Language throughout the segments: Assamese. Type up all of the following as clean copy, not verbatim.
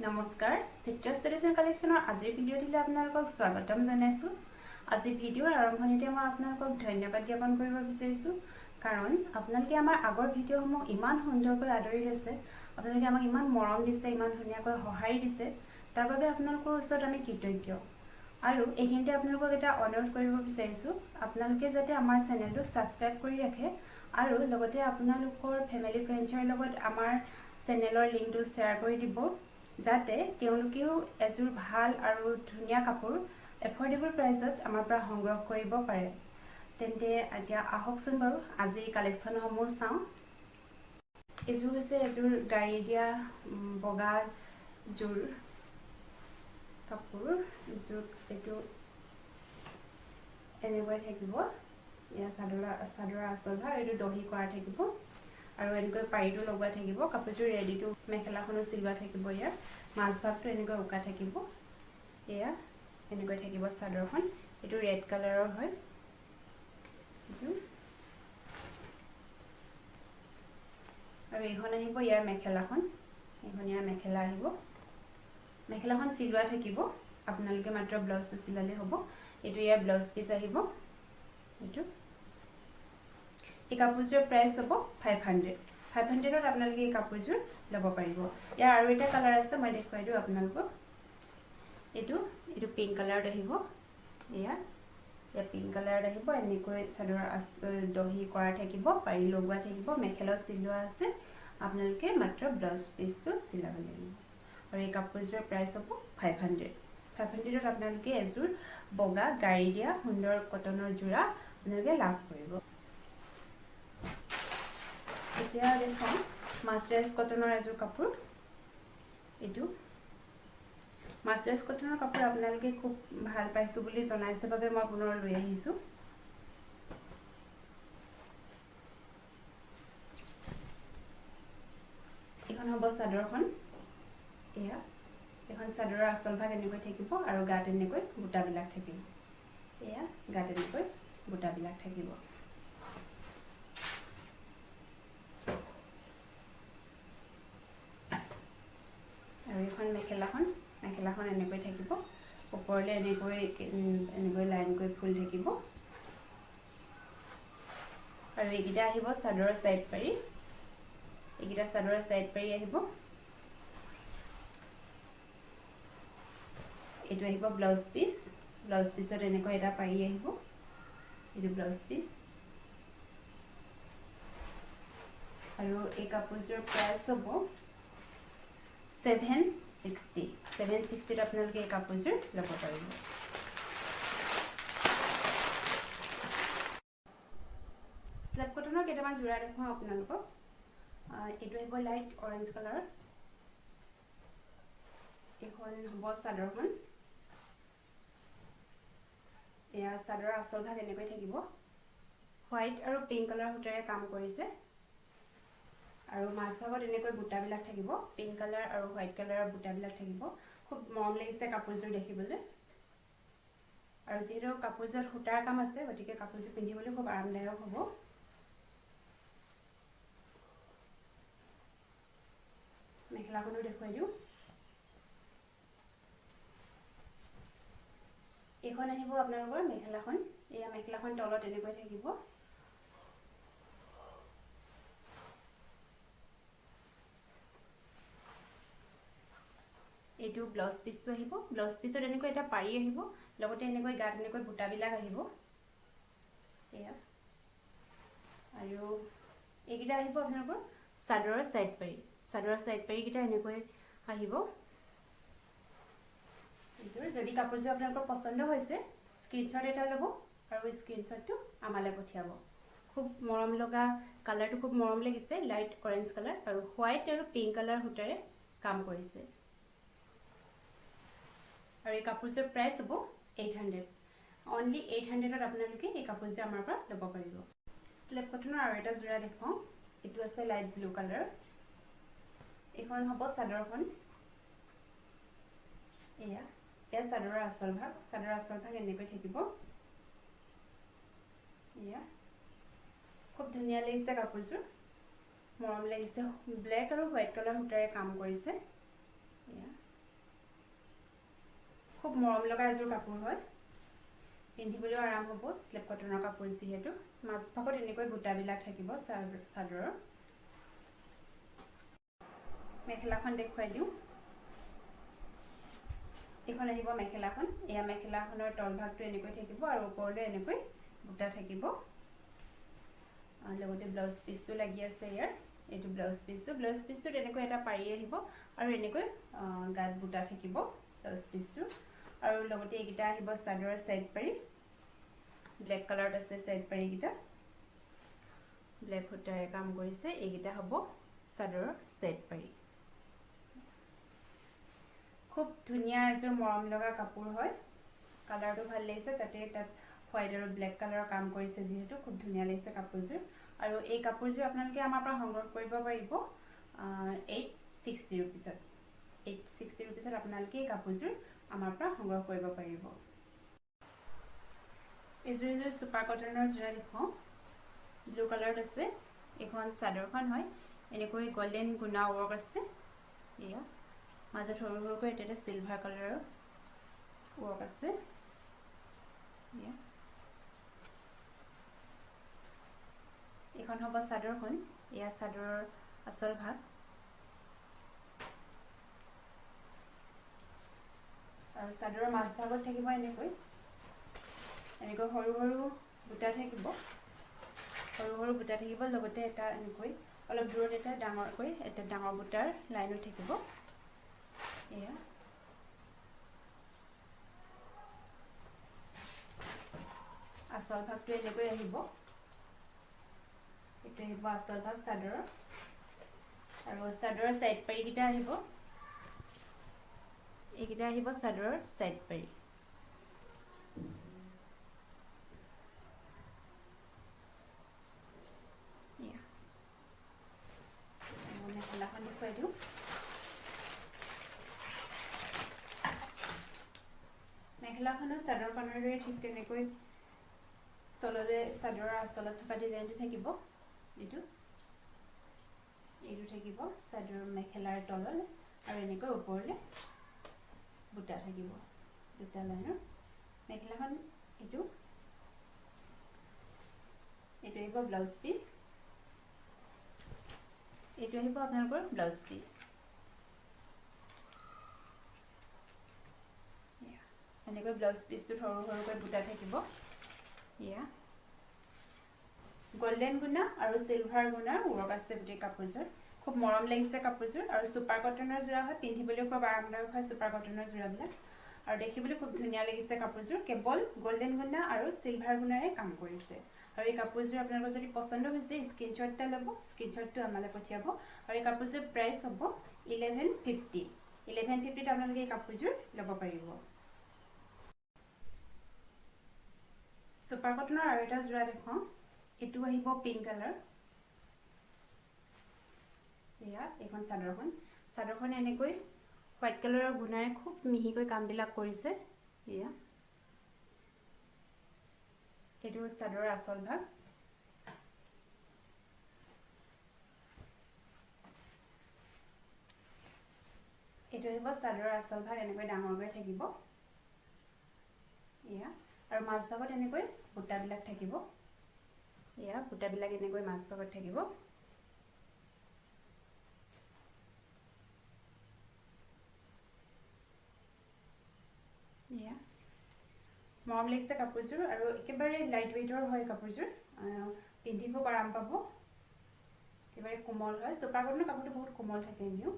নমস্কাৰ চিত্ৰাছ ট্ৰেডিশ্যন কালেকশ্যনৰ আজিৰ ভিডিঅ'টিলৈ আপোনালোকক স্বাগতম জনাইছোঁ। আজি ভিডিঅ'ৰ আৰম্ভণিতে মই আপোনালোকক ধন্যবাদ জ্ঞাপন কৰিব বিচাৰিছোঁ, কাৰণ আপোনালোকে আমাৰ আগৰ ভিডিঅ'সমূহ ইমান সুন্দৰকৈ আদৰি লৈছে, আপোনালোকে আমাক ইমান মৰম দিছে, ইমান ধুনীয়াকৈ সঁহাৰি দিছে, তাৰ বাবে আপোনালোকৰ ওচৰত আমি কৃতজ্ঞ। আৰু এইখিনিতে আপোনালোকক এটা অনুৰোধ কৰিব বিচাৰিছোঁ, আপোনালোকে যাতে আমাৰ চেনেলটো ছাবস্ক্ৰাইব কৰি ৰাখে আৰু লগতে আপোনালোকৰ ফেমিলি ফ্ৰেণ্ডছৰ লগত আমাৰ চেনেলৰ লিংকটো শ্বেয়াৰ কৰি দিব, যাতে তেওঁলোকেও এযোৰ ভাল আৰু ধুনীয়া কাপোৰ এফৰ্ডেবল প্ৰাইচত আমাৰ পৰা সংগ্ৰহ কৰিব পাৰে। তেন্তে এতিয়া আহকচোন বাৰু আজিৰ কালেকশ্যনসমূহ চাওঁ। এযোৰ হৈছে এযোৰ গাড়ী দিয়া বগা জোৰ কাপোৰ। এইটো এনেকৈ থাকিব, এয়া চাদৰ আঁচল ভাগ, এইটো দহি কৰা থাকিব আৰু এনেকৈ পাৰিটো লগোৱা থাকিব। কাপোৰযোৰ ৰেডিটো মেখেলাখনো চিলোৱা থাকিব। ইয়াৰ মাজভাগটো এনেকৈ উকা থাকিব। এয়া এনেকৈ থাকিব চাদৰখন। এইটো ৰেড কালাৰৰ হয়। এইটো আৰু এইখন আহিব ইয়াৰ মেখেলাখন। এইখন ইয়াৰ মেখেলা আহিব। মেখেলাখন চিলোৱা থাকিব, আপোনালোকে মাত্ৰ ব্লাউজটো চিলালেই হ'ব। এইটো ইয়াৰ ব্লাউজ পিচ আহিব। এইটো এই কাপোৰযোৰ প্ৰাইচ হ'ব 500। 500ত আপোনালোকে এই কাপোৰযোৰ ল'ব পাৰিব। ইয়াৰ আৰু এটা কালাৰ আছে, মই দেখুৱাই দিওঁ আপোনালোকক। এইটো পিংক কালাৰত আহিব। এয়া পিংক কালাৰত আহিব। এনেকৈ চাদৰ দহি কৰা থাকিব, পাৰি লগোৱা থাকিব, মেখেলাও চিলোৱা আছে। আপোনালোকে মাত্ৰ ব্লাউজ পিচটো চিলাব লাগিব। আৰু এই কাপোৰযোৰৰ প্ৰাইচ হ'ব 500। 500ত আপোনালোকে এযোৰ বগা গাড়ী দিয়া সুন্দৰ কটনৰ যোৰা আপোনালোকে লাভ কৰিব। এতিয়া দেখাওঁ মাছৰাইজ কটনৰ এযোৰ কাপোৰ। এইটো মাছৰাইজ কটনৰ কাপোৰ আপোনালোকে খুব ভাল পাইছোঁ বুলি জনাইছে বাবে মই পুনৰ লৈ আহিছোঁ। এইখন হ'ব চাদৰখন। এয়া এখন চাদৰৰ আঁচল ভাগ এনেকৈ থাকিব আৰু গাত এনেকৈ বুটাবিলাক থাকিব। এয়া গাত এনেকৈ বুটাবিলাক থাকিব। আৰু এইখন মেখেলাখন এনেকৈ থাকিব। ওপৰলৈ এনেকৈ লাইন কৰি ফুল থাকিব। আৰু এইকেইটা আহিব চাদৰৰ চাইড পাৰি। এইকেইটা চাদৰৰ চাইড পাৰি আহিব। এইটো আহিব ব্লাউজ পিচ। ব্লাউজ পিচত এনেকৈ এটা পাৰি আহিব। এইটো ব্লাউজ পিচ। আৰু এই কাপোৰযোৰ প্ৰাইচ হ'ব 760। 760ত আপোনালোকে এই কাপোৰযোৰ ল'ব পাৰিব। স্লেব কটনৰ কেইটামান যোৰা দেখুৱাওঁ আপোনালোকক। এইটো আহিব লাইট অৰেঞ্জ কালাৰত। এইখন হ'ব চাদৰখন। এয়া চাদৰৰ আঁচল ভাগ এনেকৈ থাকিব। হোৱাইট আৰু পিংক কালাৰ সূতাৰে কাম কৰিছে। আৰু মাজভাগত এনেকৈ বুটাবিলাক থাকিব। পিংক কালাৰ আৰু হোৱাইট কালাৰৰ বুটাবিলাক থাকিব। খুব মৰম লাগিছে কাপোৰযোৰ দেখিবলৈ। আৰু যিহেতু কাপোৰযোৰত সূতাৰ কাম আছে, গতিকে কাপোৰযোৰ পিন্ধিবলৈ খুব আৰামদায়ক হ'ব। মেখেলাখনো দেখুৱাই দিওঁ। এইখন আহিব আপোনালোকৰ মেখেলাখন। এয়া মেখেলাখন তলত এনেকৈ থাকিব। এইটো ব্লাউজ পিচটো আহিব। ব্লাউজ পিচত এনেকৈ এটা পাৰি আহিব, লগতে এনেকৈ গাত এনেকৈ বুটাবিলাক আহিব। এয়া আৰু এইকেইটা আহিব আপোনালোকৰ চাদৰৰ চাইড পাৰি। চাদৰৰ চাইড পাৰিকেইটা এনেকৈ আহিব। যদি কাপোৰযোৰ আপোনালোকৰ পচন্দ হৈছে, স্ক্ৰীনশ্বট এটা ল'ব আৰু স্ক্ৰীনশ্বটটো আমালৈ পঠিয়াব। খুব মৰম লগা কালাৰটো, খুব মৰম লাগিছে। লাইট অৰেঞ্জ কালাৰ আৰু হোৱাইট আৰু পিংক কালাৰ সূতাৰে কাম কৰিছে। আৰু এই কাপোৰযোৰ প্ৰাইচ হ'ব 800। অনলি 800ত আপোনালোকে এই কাপোৰযোৰ আমাৰ পৰা ল'ব পাৰিব। স্লেব কটনৰ আৰু এটা যোৰা দেখুৱাওঁ। এইটো আছে লাইট ব্লু কালাৰ। এইখন হ'ব চাদৰখন। এয়া চাদৰৰ আঁচল ভাগ। চাদৰৰ আঁচল ভাগ এনেকৈ থাকিব। এয়া খুব ধুনীয়া লাগিছে কাপোৰযোৰ, মৰম লাগিছে। ব্লেক আৰু হোৱাইট কালাৰ সূতাৰে কাম কৰিছে। এয়া খুব মৰম লগা এযোৰ কাপোৰ হয়, পিন্ধিবলৈও আৰাম হ'ব। স্লেপ কটনৰ কাপোৰ যিহেতু মাজভাগত এনেকৈ বুটাবিলাক থাকিব চাদৰৰ। মেখেলাখন দেখুৱাই দিওঁ। এইখন আহিব মেখেলাখন। এয়া মেখেলাখনৰ তলভাগটো এনেকৈ থাকিব আৰু ওপৰলৈ এনেকৈ বুটা থাকিব। লগতে ব্লাউজ পিচটো লাগি আছে ইয়াৰ। এইটো ব্লাউজ পিচটোত এনেকৈ এটা পাৰি আহিব আৰু এনেকৈ গাত বুটা থাকিব ব্লাউজ পিচটো। আৰু লগতে এইকেইটা আহিব চাদৰৰ সাইড পাৰি। ব্লেক কালাৰত আছে সাইড পাৰিকেইটা, ব্লেক সূতাৰে কাম কৰিছে। এইকেইটা হ'ব চাদৰৰ সাইড পাৰি। খুব ধুনীয়া এযোৰ মৰম লগা কাপোৰ হয়। কালাৰটো ভাল লাগিছে, তাত হোৱাইট আৰু ব্লেক কালাৰৰ কাম কৰিছে যিহেতু খুব ধুনীয়া লাগিছে কাপোৰযোৰ। আৰু এই কাপোৰযোৰ আপোনালোকে আমাৰ পৰা সংগ্ৰহ কৰিব পাৰিব 860 ৰুপিছত। 860 ৰুপিছত আপোনালোকে এই কাপোৰযোৰ আমাৰ পৰা সংগ্ৰহ কৰিব পাৰিব। এইযোৰ চুপাৰ কটনৰ যোৰা দেখুৱাওঁ। ব্লু কালাৰত আছে। এইখন চাদৰখন হয়। এনেকৈ গল্ডেন গুণা ৱৰ্ক আছে। এয়া মাজত সৰু সৰুকৈ এটা চিলভাৰ কালাৰৰ ৱৰ্ক আছে। এইখন হ'ব চাদৰখন। এয়া চাদৰৰ আচল ভাগ। আৰু চাদৰৰ মাজভাগত থাকিব এনেকৈ সৰু সৰু বুটা থাকিব। লগতে এটা এনেকৈ অলপ দূৰত এটা ডাঙৰ বুটাৰ লাইনো থাকিব। এয়া আচল ভাগটো এনেকৈ আহিব। এইটো আহিব আচল ভাগ চাদৰৰ। আৰু চাদৰৰ সাইড পাৰিকেইটা আহিব। এইকেইটা আহিব চাদৰৰ সাইড পাৰি। মেখেলাখন দেখুৱাই দিওঁ। মেখেলাখনৰ চাদৰখনৰ দৰে ঠিক তেনেকৈ তললৈ চাদৰৰ আঁচলত থকা ডিজাইনটো থাকিব। এইটো থাকিব চাদৰ মেখেলাৰ তললৈ আৰু এনেকৈ ওপৰলৈ বুটা থাকিব দুটা লাইনৰ। মেখেলাখন এইটো আহিব ব্লাউজ পিচ। এইটো আহিব আপোনালোকৰ ব্লাউজ পিচ। এনেকৈ ব্লাউজ পিচটোত সৰু সৰুকৈ বুটা থাকিব। এয়া গোল্ডেন গুণা আৰু চিলভাৰ গুণাৰ ৱৰ্ক আছে গোটেই কাপোৰযোৰ। খুব মৰম লাগিছে কাপোৰযোৰ। আৰু চুপাৰ কটনৰ যোৰা হয়, পিন্ধিবলৈও খুব আৰামদায়ক হয় চুপাৰ কটনৰ যোৰাবিলাক। আৰু দেখিবলৈ খুব ধুনীয়া লাগিছে কাপোৰযোৰ। কেৱল গোল্ডেন গুণা আৰু চিলভাৰ গুণাৰে কাম কৰিছে। আৰু এই কাপোৰযোৰ আপোনালোকৰ যদি পচন্দ হৈছে স্ক্ৰীনশ্বট এটা ল'ব, স্ক্ৰীনশ্বটটো আমালৈ পঠিয়াব। আৰু এই কাপোৰযোৰ প্ৰাইচ হ'ব 1150। 1150ত আপোনালোকে এই কাপোৰযোৰ ল'ব পাৰিব। চুপাৰ কটনৰ আৰু এটা যোৰা দেখুৱাওঁ। এইটো আহিব পিংক কালাৰ। এয়া এইখন চাদৰখন এনেকৈ হোৱাইট কালাৰৰ গুণাৰে খুব মিহিকৈ কামবিলাক কৰিছে। এয়া এইটো চাদৰৰ আচল ভাগ। এইটো আহিব চাদৰৰ আচল ভাগ। এনেকৈ ডাঙৰকৈ থাকিব। এয়া আৰু মাজভাগত এনেকৈ বুটাবিলাক থাকিব। এয়া বুটাবিলাক এনেকৈ মাজভাগত থাকিব। এয়া মৰম লাগিছে কাপোৰযোৰ। আৰু একেবাৰে লাইট ৱেইটৰ হয় কাপোৰযোৰ। পিন্ধিব আৰাম পাব। একেবাৰে কোমল হয়। চুপাৰ কটনৰ কাপোৰটো বহুত কোমল থাকে এনেও।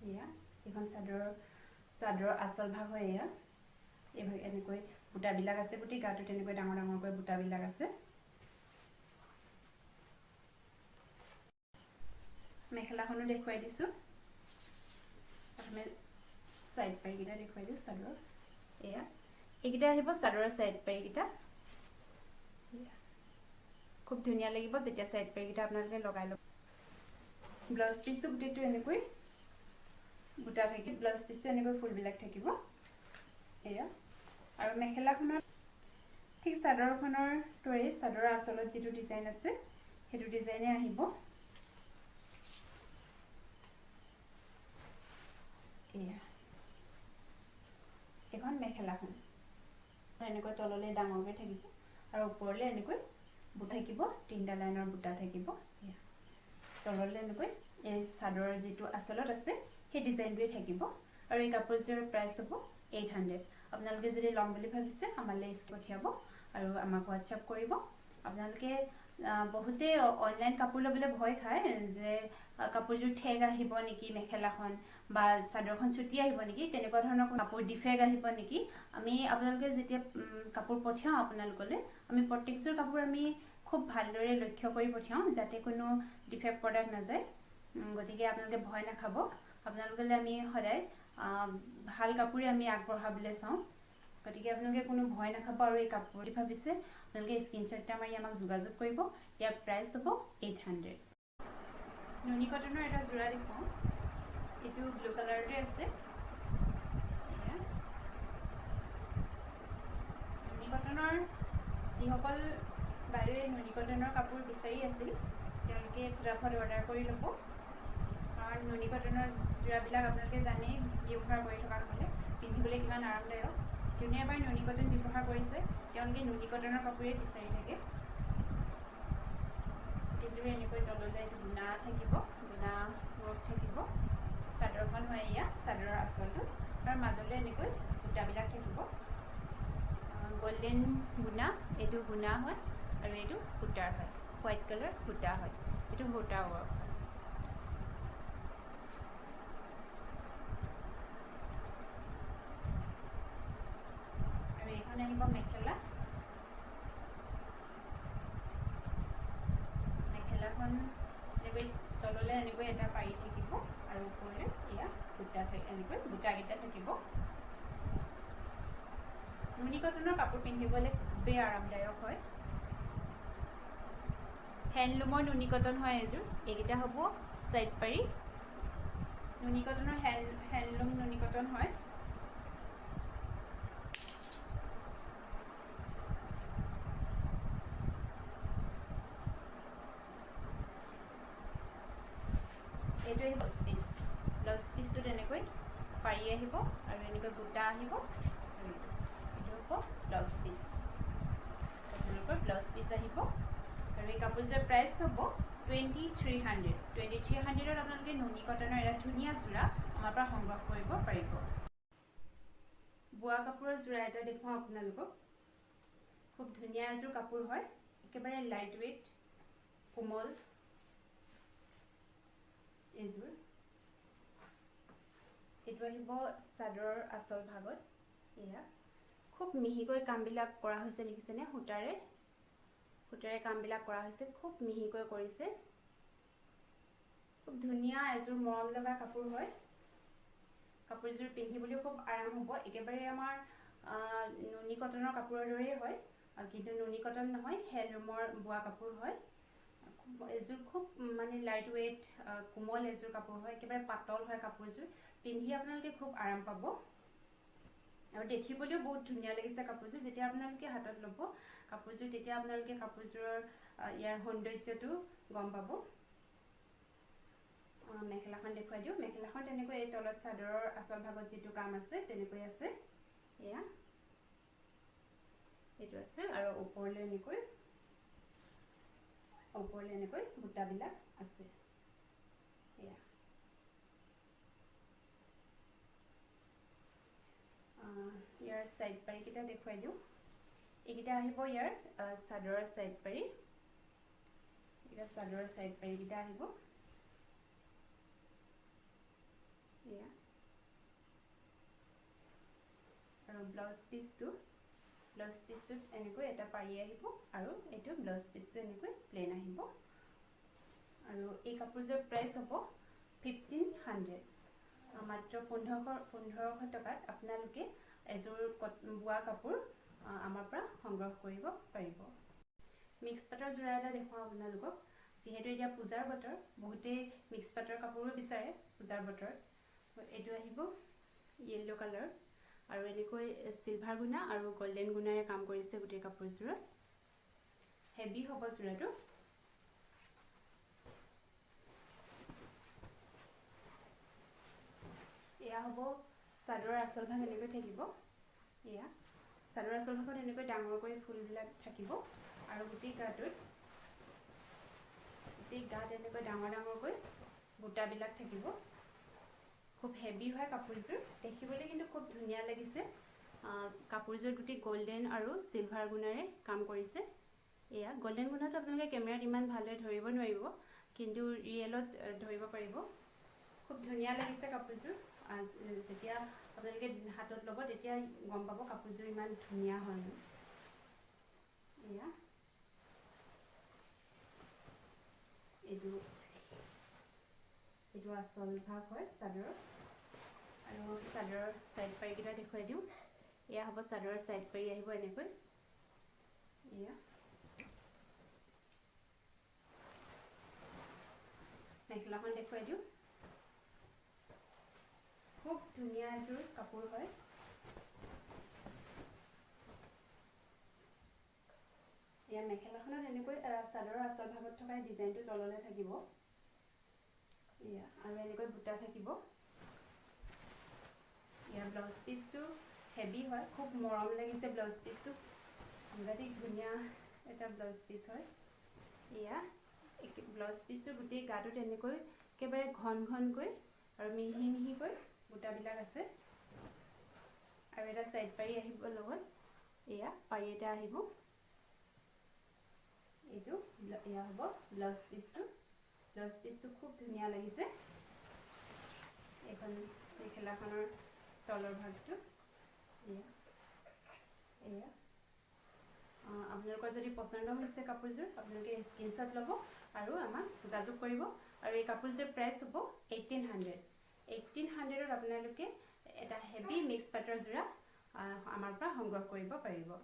এয়া এইখন চাদৰৰ আচল ভাগ হয়। এয়া এনেকৈ বুটাবিলাক আছে। গোটেই গাটোত এনেকৈ ডাঙৰ ডাঙৰকৈ বুটাবিলাক আছে। মেখেলাখনো দেখুৱাই দিছোঁ। প্ৰথমে সাইড পাৰিকেইটা দেখুৱাই দিওঁ চাদৰৰ। এয়া এইকেইটা আহিব চাদৰৰ সাইড পাৰিকেইটা। খুব ধুনীয়া লাগিব যেতিয়া সাইড পাৰিকেইটা আপোনালোকে লগাই ল'ব। ব্লাউজ পিচটো গোটেইটো এনেকৈ বুটা থাকিব। ব্লাউজ পিচটো এনেকৈ ফুলবিলাক থাকিব। এয়া আৰু মেখেলাখনত ঠিক চাদৰখনৰ দৰেই চাদৰৰ আঁচলত যিটো ডিজাইন আছে সেইটো ডিজাইনে আহিব। এয়া মেখেলাখন এনেকৈ তললৈ ডাঙৰকৈ থাকিব আৰু ওপৰলৈ এনেকৈ বুটা থাকিব, 3টা লাইনৰ বুটা থাকিব। তললৈ এনেকৈ এই চাদৰৰ যিটো আঁচলত আছে সেই ডিজাইনটোৱে থাকিব আৰু এই কাপোৰযোৰৰ প্ৰাইচ হ'ব 800। আপোনালোকে যদি ল'ম বুলি ভাবিছে আমালৈ পঠিয়াব আৰু আমাক হোৱাটছআপ কৰিব। আপোনালোকে বহুতে অনলাইন কাপোৰ ল'বলৈ ভয় খায় যে কাপোৰযোৰ ঠেক আহিব নেকি, মেখেলাখন বা চাদৰখন চুটি আহিব নেকি, তেনেকুৱা ধৰণৰ কাপোৰ ডিফেক্ট আহিব নেকি। আমি আপোনালোকে যেতিয়া কাপোৰ পঠিয়াওঁ আপোনালোকলৈ, আমি প্ৰত্যেকযোৰ কাপোৰ আমি খুব ভালদৰে লক্ষ্য কৰি পঠিয়াওঁ যাতে কোনো ডিফেক্ট প্ৰডাক্ট নাযায়। গতিকে আপোনালোকে ভয় নাখাব। আপোনালোকলৈ আমি সদায় ভাল কাপোৰে আমি আগবঢ়াবলৈ চাওঁ। গতিকে আপোনালোকে কোনো ভয় নাখাব আৰু এই কাপোৰ যদি ভাবিছে আপোনালোকে স্ক্ৰীনশ্বট এটা মাৰি আমাক যোগাযোগ কৰিব। ইয়াৰ প্ৰাইচ হ'ব 800। নুনি কটনৰ এটা যোৰা দেখুৱাওঁ। এইটো ব্লু কালাৰতে আছে। নুনি কটনৰ যিসকল বাইদেৱে নুনি কটনৰ কাপোৰ বিচাৰি আছিল তেওঁলোকে ফটাফট অৰ্ডাৰ কৰি ল'ব, কাৰণ নুনি কটনৰ যোৰাবিলাক আপোনালোকে জানেই ব্যৱহাৰ কৰি থকা হ'লে পিন্ধিবলৈ কিমান আৰামদায়ক। যোনে এবাৰ নুনি কটন ব্যৱহাৰ কৰিছে তেওঁলোকে নুনি কটনৰ কাপোৰেই বিচাৰি থাকে। এইযোৰ এনেকৈ তললৈ গুণা থাকিব, গুণা ৱৰ্ক থাকিব। চাদৰখন হয় এয়া চাদৰৰ আঁচলটো আৰু মাজলৈ এনেকৈ বুটাবিলাক থাকিব। গল্ডেন গুণা, এইটো গুণা হয় আৰু এইটো সূতাৰ হয়, হোৱাইট কালাৰ সূতা হয়, এইটো সূতা ৱৰ্ক হয়। আৰু এইখন আহিব মেখেলা। মেখেলাখন এনেকৈ তললৈ এনেকৈ এটা পাৰি থাকিব আৰু ওপৰলৈ এয়া বুটা এনেকৈ বুটাকেইটা থাকিব। নুনি কটনৰ কাপোৰ পিন্ধিবলৈ খুবেই আৰামদায়ক হয়। হেণ্ডলুমৰ নুনি কটন হয় এযোৰ। এইকেইটা হ'ব চাইড পাৰি। নুনি কটনৰ হেণ্ডলুম নুনি কটন হয়। এইটো আহিব ব্লাউজ পিচ। ব্লাউজ পিচটোত এনেকৈ পাৰি আহিব আৰু এনেকৈ বুটা আহিব আৰু এইটো হ'ব ব্লাউজ পিচ। আপোনালোকৰ ব্লাউজ পিচ আহিব আৰু এই কাপোৰযোৰ প্ৰাইচ হ'ব 2300। 2300ত আপোনালোকে নুনি কটনৰ এটা ধুনীয়া যোৰা আমাৰ পৰা সংগ্ৰহ কৰিব পাৰিব। বোৱা কাপোৰৰ যোৰা এটা দেখুৱাওঁ আপোনালোকক। খুব ধুনীয়া এযোৰ কাপোৰ হয়, একেবাৰে লাইট ৱেইট, কোমল এইযোৰ। এইটো আহিব চাদৰৰ আঁচল ভাগত। এয়া খুব মিহিকৈ কামবিলাক কৰা হৈছে, দেখিছেনে? সূতাৰে কামবিলাক কৰা হৈছে, খুব মিহিকৈ কৰিছে। খুব ধুনীয়া এযোৰ মৰম লগা কাপোৰ হয়। কাপোৰযোৰ পিন্ধিবলৈও খুব আৰাম হ'ব। একেবাৰে আমাৰ নুনি কটনৰ কাপোৰৰ দৰেই হয়, কিন্তু নুনি কটন নহয়, হেণ্ডলুমৰ বোৱা কাপোৰ হয়। এযোৰ খুব মানে লাইট ৱেইট, কোমল এযোৰ কাপোৰ হয়, একেবাৰে পাতল হয় কাপোৰযোৰ। পিন্ধি আপোনালোকে খুব আৰাম পাব আৰু দেখিবলৈও বহুত ধুনীয়া লাগিছে কাপোৰযোৰ। যেতিয়া আপোনালোকে হাতত ল'ব কাপোৰযোৰ, তেতিয়া আপোনালোকে কাপোৰযোৰৰ ইয়াৰ সৌন্দৰ্যটো গম পাব। মেখেলাখন দেখুৱাই দিওঁ। মেখেলাখন তেনেকৈ এই তলত চাদৰৰ আঁচল ভাগত যিটো কাম আছে তেনেকৈ আছে। এয়া এইটো আছে আৰু ওপৰলৈ এনেকৈ বুটাবিলাক আছে। এয়া ইয়াৰ চাইড পাৰিকেইটা দেখুৱাই দিওঁ। এইকেইটা আহিব ইয়াৰ চাদৰৰ চাইড পাৰি। এইকেইটা চাদৰৰ চাইড পাৰিকেইটা আহিব। এয়া আৰু ব্লাউজ পিচটোত এনেকৈ এটা পাৰি আহিব আৰু এইটো ব্লাউজ পিচটো এনেকৈ প্লেন আহিব। আৰু এই কাপোৰযোৰ প্ৰাইচ হ'ব 1500। মাত্ৰ 1500 টকাত আপোনালোকে এযোৰ বোৱা কাপোৰ আমাৰ পৰা সংগ্ৰহ কৰিব পাৰিব। মিক্স পাটৰ যোৰা এটা দেখুৱাওঁ আপোনালোকক। যিহেতু এতিয়া পূজাৰ বতৰ, বহুতেই মিক্স পাটৰ কাপোৰো বিচাৰে পূজাৰ বতৰত। এইটো আহিব য়েল্লো কালাৰ আৰু এনেকৈ চিলভাৰ গুণা আৰু গল্ডেন গুণাৰে কাম কৰিছে গোটেই কাপোৰযোৰত। হেভি হ'ব যোৰাটো। এয়া হ'ব চাদৰৰ আঁচল ভাগ, এনেকৈ থাকিব। এয়া চাদৰ আঁচল ভাগত এনেকৈ ডাঙৰকৈ ফুলবিলাক থাকিব আৰু গোটেই গাত এনেকৈ ডাঙৰ ডাঙৰকৈ বুটাবিলাক থাকিব। খুব হেভি হয় কাপোৰযোৰ, দেখিবলৈ কিন্তু খুব ধুনীয়া লাগিছে। কাপোৰযোৰ গোটেই গল্ডেন আৰু চিলভাৰ গুণাৰে কাম কৰিছে। এয়া গল্ডেন গুণাটো আপোনালোকে কেমেৰাত ইমান ভালদৰে ধৰিব নোৱাৰিব, কিন্তু ৰিয়েলত ধৰিব পাৰিব। খুব ধুনীয়া লাগিছে কাপোৰযোৰ। যেতিয়া আপোনালোকে হাতত ল'ব তেতিয়া গম পাব কাপোৰযোৰ ইমান ধুনীয়া হয়। এয়া এইটো আচল ভাগ হয় চাদৰৰ। আৰু চাদৰৰ ছাইড পাৰিকেইটা দেখুৱাই দিওঁ। এয়া হ'ব চাদৰৰ ছাইড পাৰি, আহিব এনেকৈ। এয়া মেখেলাখন দেখুৱাই দিওঁ। খুব ধুনীয়া এযোৰ কাপোৰ হয়। এয়া মেখেলাখনত এনেকৈ চাদৰৰ আচল ভাগত থকা ডিজাইনটো তললৈ থাকিব। এয়া আৰু এনেকৈ বুটা থাকিব। ইয়াৰ ব্লাউজ পিচটো হেভি হয়, খুব মৰম লাগিছে ব্লাউজ পিচটো। সাংঘাতিক ধুনীয়া এটা ব্লাউজ পিচ হয়। এয়া ব্লাউজ পিচটো গোটেই গাটোত এনেকৈ একেবাৰে ঘন ঘনকৈ আৰু মিহি মিহিকৈ বুটাবিলাক আছে। আৰু এটা ছাইড পাৰি আহিব লগত। এয়া পাৰি এটা আহিব। এয়া হ'ব ব্লাউজ পিচটো। ব্লাউজ পিচটো খুব ধুনীয়া লাগিছে। এইখন মেখেলাখনৰ তলৰ ভাগটো। এয়া আপোনালোকৰ যদি পচন্দ হৈছে কাপোৰযোৰ, আপোনালোকে স্ক্ৰীনশ্বট ল'ব আৰু আমাক যোগাযোগ কৰিব। আৰু এই কাপোৰযোৰ প্ৰাইচ হ'ব 1800। 1800ত আপোনালোকে এটা হেভি মিক্স পাটৰ যোৰা আমাৰ পৰা সংগ্ৰহ কৰিব পাৰিব।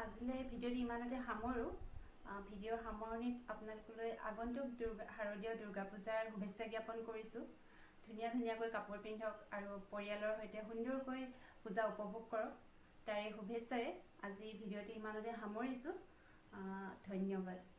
আজিলৈ ভিডিঅ'টো ইমানতে সামৰোঁ। ভিডিঅ'ৰ সামৰণিত আপোনালোকলৈ আগন্তুক শাৰদীয় দুৰ্গা পূজাৰ শুভেচ্ছা জ্ঞাপন কৰিছোঁ। ধুনীয়া ধুনীয়াকৈ কাপোৰ পিন্ধক আৰু পৰিয়ালৰ সৈতে সুন্দৰকৈ পূজা উপভোগ কৰক। তাৰে শুভেচ্ছাৰে আজি ভিডিঅ'টো ইমানতে সামৰিছোঁ। ধন্যবাদ।